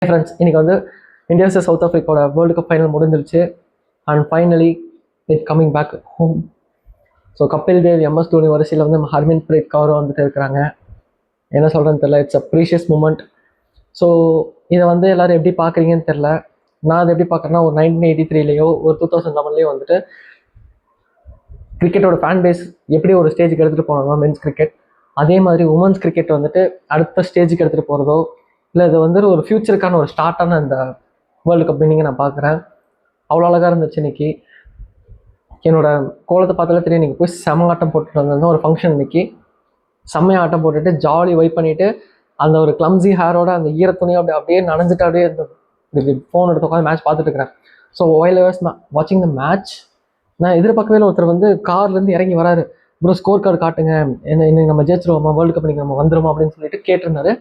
Friends, இன்னைக்கு வந்து India vs south ஆஃப்ரிக்காவோட வேர்ல்டு கப் ஃபைனல் முடிஞ்சிருச்சு. And finally it coming back home. So Kapil Dev, MS Dhoni வரிசையில் வந்து ஹர்மன் பிரீத் கவுர் வந்துட்டு இருக்கிறாங்க. என்ன சொல்கிறேன்னு தெரில. It's a precious moment. So இதை வந்து எல்லோரும் எப்படி பார்க்குறீங்கன்னு தெரில. நான் அதை எப்படி பார்க்குறேன்னா, ஒரு 1983லேயோ ஒரு 2011லேயோ வந்துட்டு கிரிக்கெட்டோட ஃபேன் பேஸ் எப்படி ஒரு ஸ்டேஜுக்கு எடுத்துகிட்டு போனாங்க மென்ஸ் கிரிக்கெட், அதே மாதிரி உமன்ஸ் கிரிக்கெட் வந்துட்டு அடுத்த ஸ்டேஜுக்கு எடுத்துகிட்டு போகிறதோ இல்லை இது வந்து ஒரு ஃப்யூச்சருக்கான ஒரு ஸ்டார்ட்டான இந்த வேர்ல்டு கப் வின்னிங்கை நான் பார்க்குறேன். அவ்வளோ அழகாக இருந்துச்சு. இன்னைக்கு என்னோட கோலத்தை பார்த்தாலே தெரியும். இன்றைக்கி போய் செம்ம ஆட்டம் போட்டுட்டு வந்திருந்தேன். ஒரு ஃபங்க்ஷன் இன்னைக்கு செம்மையாக ஆட்டம் போட்டுட்டு ஜாலி வைப் பண்ணிவிட்டு அந்த ஒரு கிளம்ஸி ஹேரோட அந்த ஈரத்துணியும் அப்படியே நனைஞ்சிட்டு அப்படியே இந்த ஃபோன் எடுத்து உட்காந்து மேட்ச் பார்த்துட்டு இருக்கிறேன். ஸோ ஒயில் வாட்சிங் த மேட்ச் நான் எதிர்பார்க்கவே இல்லை. ஒருத்தர் வந்து கார்லேருந்து இறங்கி வராரு, ப்ரோ ஸ்கோர் கார்டு காட்டுங்க, இன்னைக்கு நம்ம ஜெயிச்சிருவோமா, வேர்ல்டு கப் இன்னைக்கு நம்ம வந்துருமா அப்படின்னு சொல்லிட்டு கேட்டிருந்தாரு.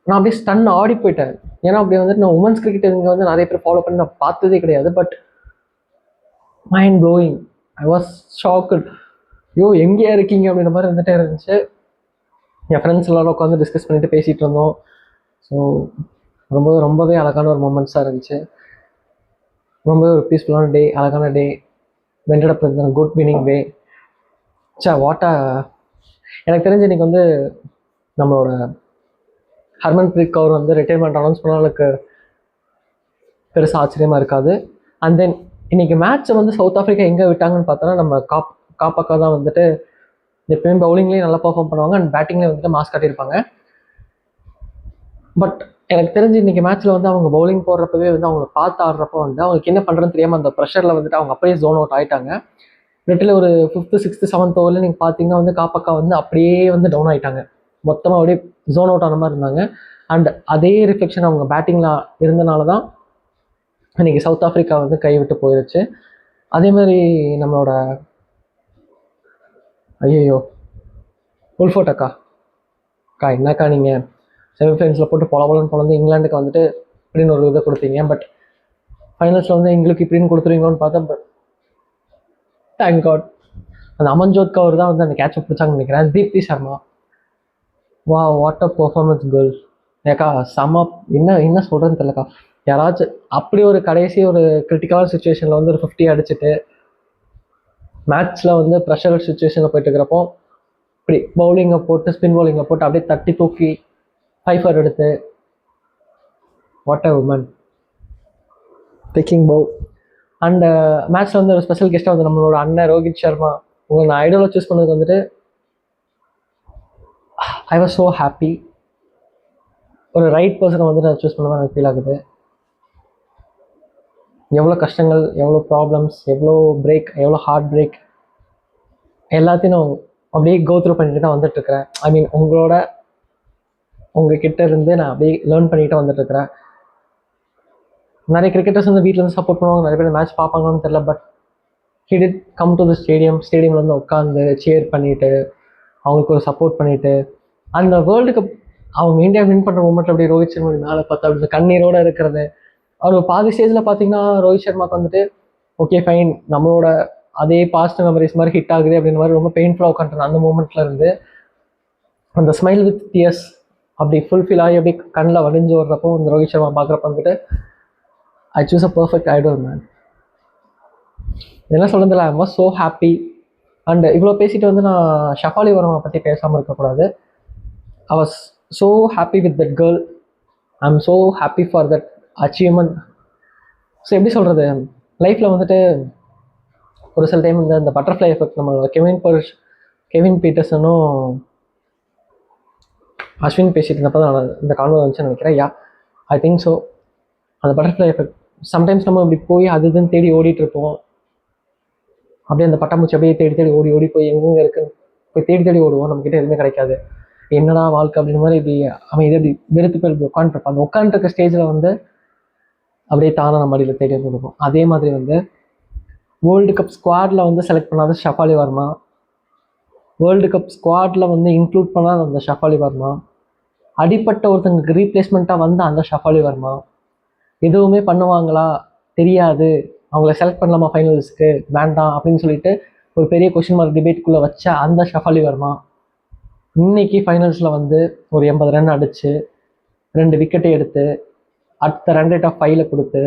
நான் அப்படியே ஸ்டன் ஆடி போயிட்டேன். ஏன்னா அப்படி வந்துட்டு நான் உமன்ஸ் கிரிக்கெட் இங்கே வந்து நிறைய பேர் ஃபாலோ பண்ணி நான் பார்த்ததே கிடையாது. But mind blowing, I was shocked. ஐயோ எங்கேயா இருக்கீங்க அப்படின்ற மாதிரி வந்துட்டே இருந்துச்சு. என் ஃப்ரெண்ட்ஸ் எல்லாரும் உட்காந்து டிஸ்கஸ் பண்ணிட்டு பேசிகிட்டு இருந்தோம். ஸோ ரொம்பவே அழகான ஒரு மூமெண்ட்ஸாக இருந்துச்சு. ரொம்பவே ஒரு பீஸ்ஃபுல்லான டே, அழகான டே, வெண்டட் அப் வித் குட் வினிங் வே. வாட்டா எனக்கு தெரிஞ்சு இன்னைக்கு வந்து நம்மளோட ஹர்மன் பிரீத் கவுர் வந்து ரிட்டைர்மெண்ட் அனௌன்ஸ் பண்ணாலுக்கு பெருசாக ஆச்சரியமாக இருக்காது. அண்ட் தென் இன்றைக்கி மேட்ச்சை வந்து சவுத் ஆஃப்ரிக்கா எங்கே விட்டாங்கன்னு பார்த்தோன்னா, நம்ம காப்பாக்கா தான் வந்துட்டு எப்பயுமே பவுலிங்லேயும் நல்லா பர்ஃபார்ம் பண்ணுவாங்க அண்ட் பேட்டிங்லேயும் வந்துட்டு மாஸ் காட்டியிருப்பாங்க. பட் எனக்கு தெரிஞ்சு இன்றைக்கி மேட்ச்சில் வந்து அவங்க பவுலிங் போடுறப்பவே வந்து அவங்கள பார்த்து ஆடுறப்போ வந்து அவங்களுக்கு என்ன பண்ணுறதுன்னு தெரியாமல் அந்த ப்ரெஷரில் வந்துட்டு அவங்க அப்படியே ஜோன் அவுட் ஆகிட்டாங்க. நெட்டில் ஒரு 5th 6th 7th ஓவரில் நீங்கள் பார்த்தீங்கன்னா வந்து காப்பாக்கா வந்து அப்படியே வந்து டவுன் ஆகிட்டாங்க. மொத்தமாக அப்படியே ஜோன் அவுட் ஆன மாதிரி இருந்தாங்க. அண்ட் அதே ரிஃப்ளெக்ஷன் அவங்க பேட்டிங்கில் இருந்தனால தான் இன்றைக்கி சவுத் ஆஃப்ரிக்கா வந்து கைவிட்டு போயிடுச்சு. அதே மாதிரி நம்மளோட உல்ஃபோர்ட் அக்கா என்னக்கா நீங்கள் செமிஃபைனல்ஸில் போட்டு பொலன்னு பொழந்து இங்கிலாந்துக்கு வந்துட்டு இப்படின்னு ஒரு இதை கொடுத்தீங்க. பட் ஃபைனல்ஸில் வந்து எங்களுக்கு இப்படின்னு கொடுத்துருவீங்களோன்னு பார்த்தா, பட் தேங்க் காட் அந்த அமன்ஜோத் கவுர் தான் வந்து அந்த கேட்சப் பிடிச்சாங்கன்னு நினைக்கிறேன். தீப்தி சர்மா, வா வாட் அ பர்ஃபார்மன்ஸ் கேர்ள். ஏக்கா செம்ம. என்ன சொல்கிறேன்னு தெரியலக்கா. யாராச்சும் அப்படி ஒரு கடைசி ஒரு கிரிட்டிக்கலான சுச்சுவேஷனில் வந்து ஒரு 50 அடிச்சுட்டு மேட்ச்சில் வந்து ப்ரெஷர் சுச்சுவேஷனில் போயிட்டு இருக்கிறப்போ இப்படி பவுலிங்கை போட்டு ஸ்பின் பவுலிங்கை போட்டு அப்படியே தட்டி தூக்கி 5 எடுத்து what a woman taking bow. And மேட்ச்சில் வந்து ஒரு ஸ்பெஷல் கெஸ்ட்டாக வந்து நம்மளோட அண்ணன் ரோஹித் சர்மா. உங்களை நான் ஐடோலை சூஸ் பண்ணதுக்கு வந்துட்டு ஐ வாஸ் ஸோ ஹாப்பி. ஒரு ரைட் பர்சனை வந்து நான் சூஸ் பண்ண மாதிரி எனக்கு ஃபீல் ஆகுது. எவ்வளோ கஷ்டங்கள், எவ்வளோ ப்ராப்ளம்ஸ், எவ்வளோ பிரேக், எவ்வளோ ஹார்ட் பிரேக் எல்லாத்தையும் நான் அப்படியே கோ த்ரூ பண்ணிட்டு தான் வந்துட்டுருக்கிறேன். ஐ மீன் உங்ககிட்ட இருந்து நான் அப்படியே லேர்ன் பண்ணிட்டு வந்துட்டுருக்கிறேன். நிறைய கிரிக்கெட்டர்ஸ் வந்து வீட்டிலேருந்து சப்போர்ட் பண்ணுவாங்க, நிறைய பேர் மேட்ச் பார்ப்பாங்கன்னு தெரியல. But he did come to the ஸ்டேடியமில் வந்து உட்காந்து சேர் பண்ணிவிட்டு அவங்களுக்கு ஒரு சப்போர்ட் பண்ணிவிட்டு அந்த வேர்ல்டு கப் அவங்க இந்தியா வின் பண்ணுற மூமெண்ட் அப்படியே ரோஹித் சர்மா மேலே பார்த்தா அப்படி கண்ணீரோடு இருக்கிறது. அவர் பாதி ஸ்டேஜில் பார்த்தீங்கன்னா ரோஹித் சர்மாவுக்கு வந்துட்டு ஓகே ஃபைன், நம்மளோட அதே பாஸ்ட் மெமரிஸ் மாதிரி ஹிட் ஆகுது அப்படின்ற மாதிரி ரொம்ப பெயின்ஃபுல்லாக உட்காந்துருந்தேன். அந்த மூமெண்ட்டில் இருந்து அந்த ஸ்மைல் வித் டியர்ஸ் அப்படி ஃபுல்ஃபில் ஆகி அப்படி கண்ணில் வடிஞ்சு வர்றப்போ இந்த ரோஹித் சர்மா பார்க்குறப்ப வந்துட்டு I choose a perfect idol man. என்ன சொல்கிறதில்ல, I was so happy. And இவ்வளோ பேசிட்டு வந்து நான் ஷஃபாலி வர்மா பற்றி பேசாமல் இருக்கக்கூடாது. I was so happy with that girl. I am so happy for that achievement. So எப்படி சொல்கிறது, லைஃப்பில் வந்துட்டு ஒரு சில டைம் இந்த பட்டர்ஃப்ளை எஃபெக்ட் நம்ம கெவின் பீட்டர்சனும் அஸ்வின் பேசிட்டு இருந்தப்போ தான் இந்த கான்வர்சேஷன் நினைக்கிறேன். I think so. அந்த பட்டர்ஃப்ளை எஃபெக்ட் சம்டைம்ஸ் நம்ம இப்படி போய் அது இதுன்னு தேடி ஓடிட்டுருப்போம். அப்படியே அந்த பட்டாம்பூச்சி அப்படியே தேடி ஓடி போய் எங்கெங்கே இருக்குன்னு போய் தேடி ஓடுவோம். நம்மக்கிட்ட எதுவுமே கிடைக்காது. என்னடா வாழ்க்கை அப்படின்ற மாதிரி இப்படி அவன் இதை இப்படி வெறுத்து போய் இப்படி உட்காந்துருப்பான். அந்த உட்காந்துருக்க ஸ்டேஜில் வந்து அப்படியே தானே நம்ம மடியில் தேடி வந்துருப்போம். அதே மாதிரி வந்து வேர்ல்டு கப் ஸ்குவாடில் வந்து செலக்ட் பண்ணாத ஷஃபாலி வர்மா, வேர்ல்டு கப் ஸ்குவாடில் வந்து இன்க்ளூட் பண்ணாத அந்த ஷஃபாலி வர்மா, அடிப்பட்ட ஒருத்தங்களுக்கு ரீப்ளேஸ்மெண்ட்டாக வந்த அந்த ஷஃபாலி வர்மா, எதுவுமே பண்ணுவாங்களா தெரியாது, அவங்கள செலக்ட் பண்ணலாமா ஃபைனல்ஸ்க்கு வேண்டாம் அப்படின்னு சொல்லிட்டு ஒரு பெரிய கொஷின் மார்க் டிபேட்குள்ளே வச்ச அந்த ஷஃபாலி வர்மா இன்னைக்கு ஃபைனல்ஸில் வந்து ஒரு 80 ரன் அடித்து 2 விக்கெட்டை எடுத்து அடுத்த ரன் ரேட் ஆஃப் 5ல கொடுத்து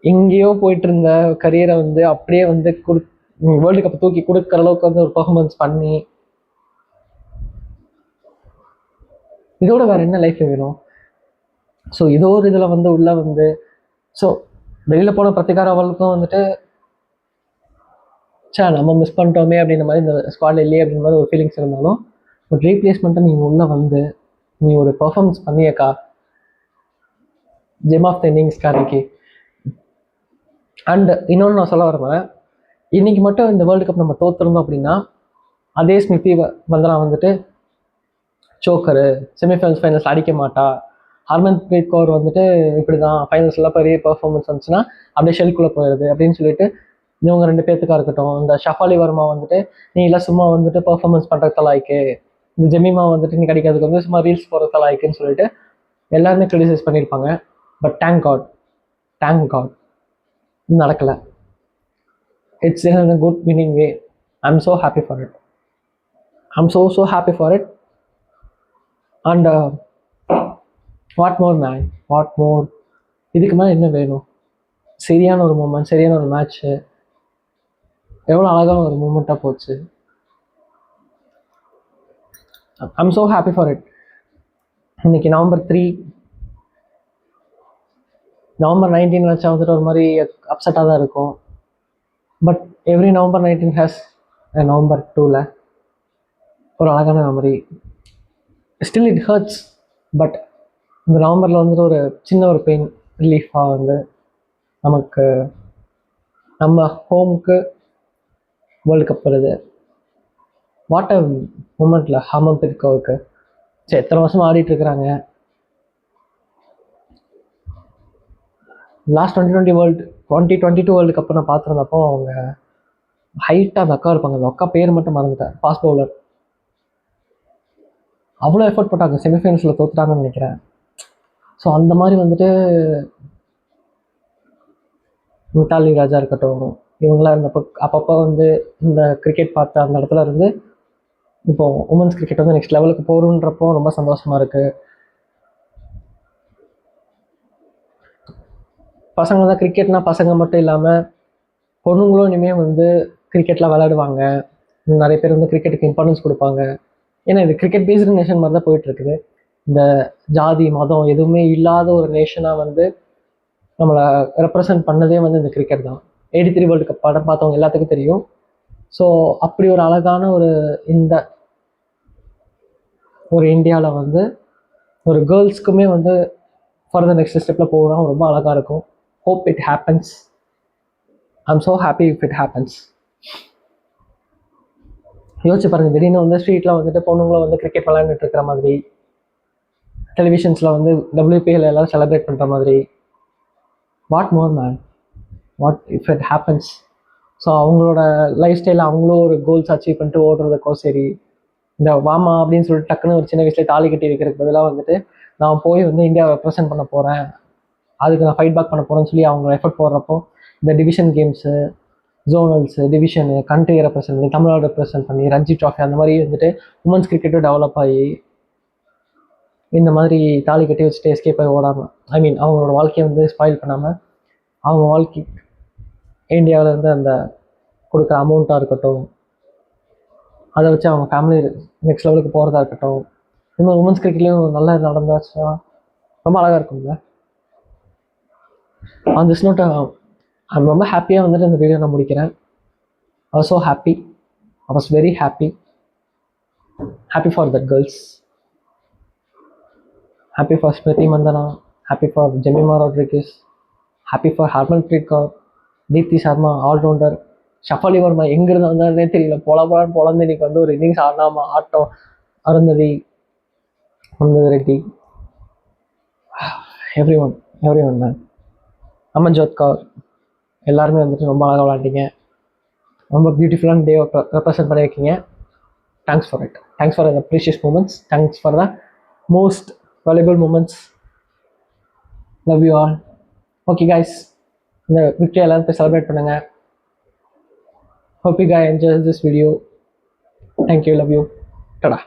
எங்கேயோ போயிட்டு இருந்த கரியரை வந்து அப்படியே வந்து வேர்ல்டு கப் தூக்கி கொடுக்குற அளவுக்கு வந்து ஒரு பெர்ஃபார்மன்ஸ் பண்ணி, இதோட வேற என்ன லைஃப்ல வேணும்? ஸோ ஏதோ ஒரு இதில் வந்து உள்ள வந்து ஸோ வெளியில் போன பிரத்திகார அவளுக்கும் வந்துட்டு நம்ம மிஸ் பண்ணிட்டோமே அப்படின்ற மாதிரி இந்த ஸ்குவாட்ல இல்லையே அப்படின்ற மாதிரி ஒரு ஃபீலிங்ஸ் இருந்தாலும், ஒரு ரீப்ளேஸ்மெண்ட்டை நீங்கள் உள்ளே வந்து நீ ஒரு பெர்ஃபார்மன்ஸ் பண்ணியக்கா ஜெம் ஆஃப் த இன்னிங்ஸ்க்கா அன்னைக்கு. அண்ட் இன்னொன்று நான் சொல்ல வரேன், இன்னைக்கு மட்டும் இந்த வேர்ல்டு கப் நம்ம தோற்றுருந்தோம் அப்படின்னா அதே ஸ்மிருதி மந்தனா வந்துட்டு சோக்கரு, செமிஃபைனல்ஸ் ஃபைனல்ஸ் அடிக்க மாட்டா, ஹர்மன்பிரீத் கௌர் வந்துட்டு இப்படி தான் ஃபைனல்ஸ்லாம் பெரிய பெர்ஃபார்மன்ஸ் வந்துச்சுன்னா அப்படியே ஷெல்குள்ளே போயிடுது அப்படின்னு சொல்லிட்டு இவங்க 2 பேர்த்துக்காக இருக்கட்டும், இந்த ஷஃபாலி வர்மா வந்துட்டு நீ இல்லை சும்மா வந்துட்டு பெர்ஃபார்மன்ஸ் பண்ணுறது லாய்க்கு, இந்த ஜெமிமா வந்துட்டு நீ கிடைக்கிறதுக்கு வந்து சும்மா ரீல்ஸ் போடுறது லாய்க்குன்னு சொல்லிட்டு எல்லாருமே கிரிட்டிசைஸ் பண்ணியிருப்பாங்க. பட் தேங்க் காட் இது நடக்கலை. It's in a good winning way. I'm so happy for it. I'm so happy for it. And what more man, what மோர், இதுக்கு மேலே என்ன வேணும்? சரியான ஒரு மூமெண்ட், சரியான ஒரு மேட்ச்சு, எவ்வளோ அழகான ஒரு மூமெண்ட்டாக போச்சு. I'm so happy for it. இன்னைக்கு நவம்பர் 19 வச்சா வந்துட்டு ஒரு மாதிரி அப்செட்டாக தான் இருக்கும். But every November 19 has November 2ல ஒரு அழகான memory. Still it hurts. But இந்த நவம்பரில் வந்துட்டு ஒரு சின்ன ஒரு பெயின் ரிலீஃபாக வந்து நமக்கு நம்ம ஹோமுக்கு வேர்ல்டு கப் வருது. வாட் அ மூமெண்ட்டில் ஹர்மன்பிரீத் கௌருக்கு சரி எத்தனை வருஷமாக ஆடிட்டுருக்குறாங்க. லாஸ்ட் 2022 வேர்ல்டு கப் நான் பார்த்துருந்தப்போ அவங்க ஹைட்டாக அந்த அக்கா இருப்பாங்க. அந்த அக்கா பேர் மட்டும் மறந்துட்டேன். Fast bowler. அவ்வளோ எஃபர்ட் போட்டாங்க. செமிஃபைனல்ஸில் தோத்துட்டாங்கன்னு நினைக்கிறேன். ஸோ அந்த மாதிரி வந்துட்டு மித்தாலி ராஜா இருக்கட்டும், இவங்களாம் இருந்தப்போ அப்பப்போ வந்து இந்த கிரிக்கெட் பார்த்த அந்த இடத்துல இருந்து இப்போ உமன்ஸ் கிரிக்கெட் வந்து நெக்ஸ்ட் லெவலுக்கு போகிறோன்றப்போ ரொம்ப சந்தோஷமாக இருக்குது. பசங்க தான் கிரிக்கெட்னா பசங்க மட்டும் இல்லாமல் பொண்ணுங்களும் இனிமேல் வந்து கிரிக்கெட்லாம் விளையாடுவாங்க. நிறைய பேர் வந்து கிரிக்கெட்டுக்கு இம்பார்ட்டன்ஸ் கொடுப்பாங்க. ஏன்னா இது கிரிக்கெட் பேஸ்டு நேஷன் மாதிரி தான் போயிட்டுருக்குது. இந்த ஜாதி மதம் எதுவுமே இல்லாத ஒரு நேஷனாக வந்து நம்மளை ரெப்ரசன்ட் பண்ணதே வந்து இந்த கிரிக்கெட் தான். 83 வேர்ல்டு கப் படம் பார்த்தவங்க எல்லாத்துக்கும் தெரியும். ஸோ அப்படி ஒரு அழகான இந்த ஒரு இந்தியாவில் வந்து ஒரு கேர்ள்ஸ்க்குமே வந்து ஃபர்தர் நெக்ஸ்ட் ஸ்டெப்பில் போகணும் ரொம்ப அழகாக இருக்கும். Hope it happens. I'm so happy if it happens. யோசிச்சு பாருங்கள், திடீர்னு வந்து ஸ்ட்ரீட்டில் வந்துட்டு பொண்ணுங்களை வந்து கிரிக்கெட் விளையாண்டுட்டு இருக்கிற மாதிரி, டெலிவிஷன்ஸில் வந்து WPL எல்லோரும் செலிப்ரேட் பண்ணுற மாதிரி. What more man, what if it happens. So அவங்களோட லைஃப் ஸ்டைலில் அவங்களும் ஒரு கோல்ஸ் அச்சீவ் பண்ணிட்டு ஓடுறதுக்கோ சரி, இந்த வாமா அப்படின்னு சொல்லிட்டு டக்குன்னு ஒரு சின்ன வயசுலேயே தாலி கட்டி வைக்கிறதுக்கு பதிலாக வந்துட்டு நான் போய் வந்து இந்தியாவை ரெப்ரசென்ட் பண்ண போகிறேன், அதுக்கு நான் ஃபைட் பேக் பண்ண போகிறேன்னு சொல்லி அவங்க எஃபர்ட் போடுறப்போ இந்த division games, zonals, division, கண்ட்ரியை represent பண்ணி, தமிழ்நாடு ரெப்ரசென்ட் பண்ணி, ரஞ்சி ட்ராஃபி அந்த மாதிரி வந்துட்டு உமன்ஸ் கிரிக்கெட்டும் டெவலப் ஆகி இந்த மாதிரி தாலி கட்டி வச்சுட்டு எஸ்கேப் ஆகி ஓடாமல், ஐ மீன் அவங்களோட வாழ்க்கையை வந்து ஸ்பாயில் பண்ணாமல் அவங்க வாழ்க்கை இந்தியாவில் இருந்து அந்த கொடுக்குற அமௌண்ட்டாக இருக்கட்டும், அதை வச்சு அவங்க ஃபேமிலி நெக்ஸ்ட் லெவலுக்கு போகிறதா இருக்கட்டும், இன்னும் உமன்ஸ் கிரிக்கெட்லேயும் நல்லா நடந்தாச்சுன்னா ரொம்ப அழகாக இருக்கும்ல. ஆன் திஸ் நோட் ஐம் ரொம்ப ஹாப்பியாக வந்துட்டு இந்த வீடியோ நான் முடிக்கிறேன். I was so happy. I was very happy. Happy for that girls. Happy for Smriti Mandhana. Happy for Jemima Rodrigues. Happy for Harmanpreet Kaur, Deepti Sharma allrounder, Shafali Verma எங்கேருந்து வந்தாருன்னே தெரியல, பொழந்து இன்னைக்கு வந்து ஒரு இன்னிங்ஸ் ஆடினாமா ஆட்டம். Arundhati Reddy, every one man. Amanjot Kaur, எல்லாருமே வந்துட்டு ரொம்ப அழகாக விளாண்டிங்க. ரொம்ப பியூட்டிஃபுல்லான டே ரெப்ரசென்ட் பண்ணியிருக்கீங்க. Thanks for it. Thanks for the precious moments. Thanks for the most valuable moments. Love you all. Okay guys, இந்த விக்டரி எல்லாரும் போய் செலிப்ரேட் பண்ணுங்கள். Hope you guys enjoy this video. Thank you. Love you. Tada.